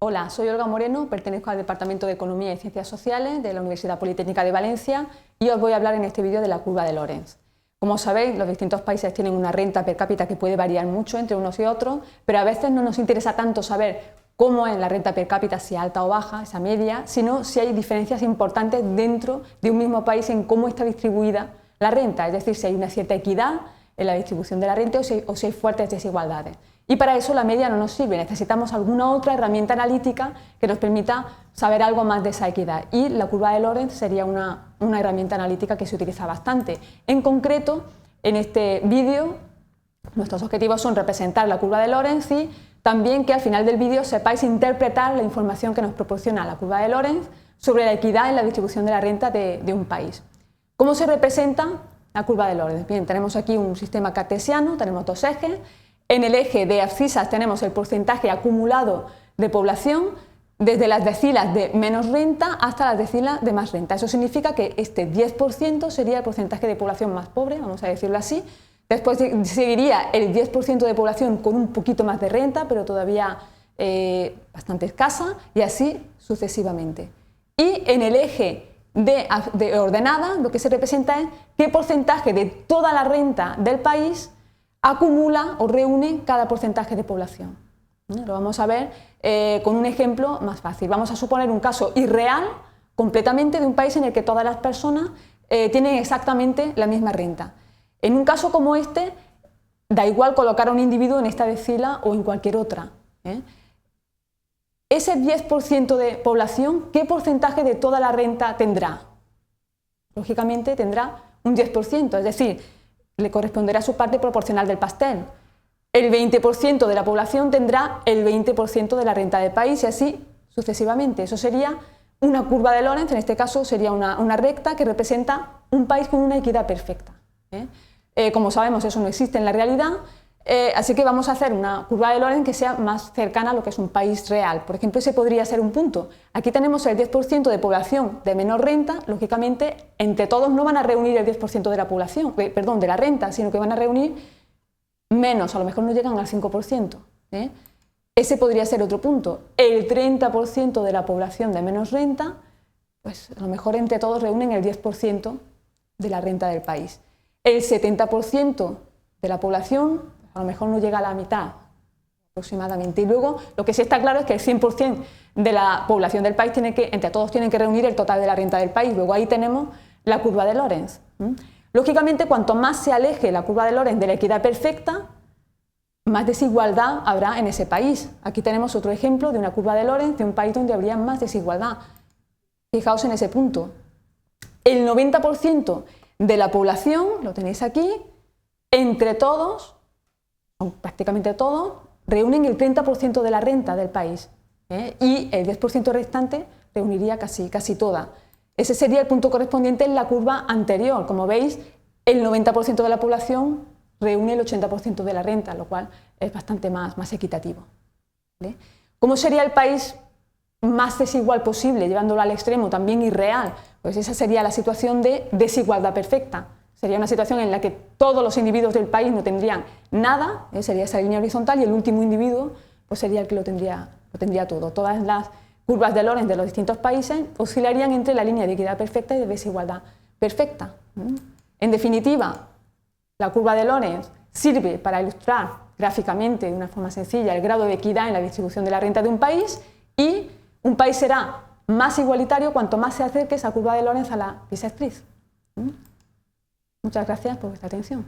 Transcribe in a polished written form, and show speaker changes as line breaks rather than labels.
Hola, soy Olga Moreno, pertenezco al Departamento de Economía y Ciencias Sociales de la Universidad Politécnica de Valencia y os voy a hablar en este vídeo de la curva de Lorenz. Como sabéis, los distintos países tienen una renta per cápita que puede variar mucho entre unos y otros, pero a veces no nos interesa tanto saber cómo es la renta per cápita, si es alta o baja, esa media, sino si hay diferencias importantes dentro de un mismo país en cómo está distribuida la renta, es decir, si hay una cierta equidad en la distribución de la renta o si hay fuertes desigualdades. Y para eso la media no nos sirve, necesitamos alguna otra herramienta analítica que nos permita saber algo más de esa equidad. Y la curva de Lorenz sería una herramienta analítica que se utiliza bastante. En concreto, en este vídeo, nuestros objetivos son representar la curva de Lorenz y también que al final del vídeo sepáis interpretar la información que nos proporciona la curva de Lorenz sobre la equidad en la distribución de la renta de un país. ¿Cómo se representa la curva de Lorenz? Bien, tenemos aquí un sistema cartesiano, tenemos dos ejes. En el eje de abscisas tenemos el porcentaje acumulado de población desde las decilas de menos renta hasta las decilas de más renta. Eso significa que este 10% sería el porcentaje de población más pobre, vamos a decirlo así. Después seguiría el 10% de población con un poquito más de renta, pero todavía bastante escasa, y así sucesivamente. Y en el eje de ordenada lo que se representa es qué porcentaje de toda la renta del país acumula o reúne cada porcentaje de población. Lo vamos a ver con un ejemplo más fácil. Vamos a suponer un caso irreal completamente de un país en el que todas las personas tienen exactamente la misma renta. En un caso como este, da igual colocar a un individuo en esta decila o en cualquier otra. Ese 10% de población, ¿qué porcentaje de toda la renta tendrá? Lógicamente tendrá un 10%, es decir, le corresponderá su parte proporcional del pastel. El 20% de la población tendrá el 20% de la renta del país y así sucesivamente. Eso sería una curva de Lorenz, en este caso sería una recta que representa un país con una equidad perfecta. Como sabemos, eso no existe en la realidad, así que vamos a hacer una curva de Lorenz que sea más cercana a lo que es un país real. Por ejemplo, ese podría ser un punto. Aquí tenemos el 10% de población de menor renta, lógicamente entre todos no van a reunir el 10% de la población, de la renta, sino que van a reunir menos, a lo mejor no llegan al 5%. Ese podría ser otro punto. El 30% de la población de menos renta, pues a lo mejor entre todos reúnen el 10% de la renta del país. El 70% de la población a lo mejor no llega a la mitad aproximadamente. Y luego lo que sí está claro es que el 100% de la población del país entre todos tienen que reunir el total de la renta del país. Luego ahí tenemos la curva de Lorenz. Lógicamente, cuanto más se aleje la curva de Lorenz de la equidad perfecta, más desigualdad habrá en ese país. Aquí tenemos otro ejemplo de una curva de Lorenz de un país donde habría más desigualdad. Fijaos en ese punto. El 90% de la población, lo tenéis aquí, entre todos, o prácticamente todos, reúnen el 30% de la renta del país, y el 10% restante reuniría casi toda. Ese sería el punto correspondiente en la curva anterior. Como veis, el 90% de la población reúne el 80% de la renta, lo cual es bastante más equitativo. ¿Cómo sería el país más desigual posible, llevándolo al extremo, también irreal? Pues esa sería la situación de desigualdad perfecta. Sería una situación en la que todos los individuos del país no tendrían nada, sería esa línea horizontal, y el último individuo pues sería el que lo tendría todo. Todas las curvas de Lorenz de los distintos países oscilarían entre la línea de equidad perfecta y de desigualdad perfecta. En definitiva, la curva de Lorenz sirve para ilustrar gráficamente de una forma sencilla el grado de equidad en la distribución de la renta de un país, y un país será más igualitario cuanto más se acerque esa curva de Lorenz a la bisectriz. Muchas gracias por vuestra atención.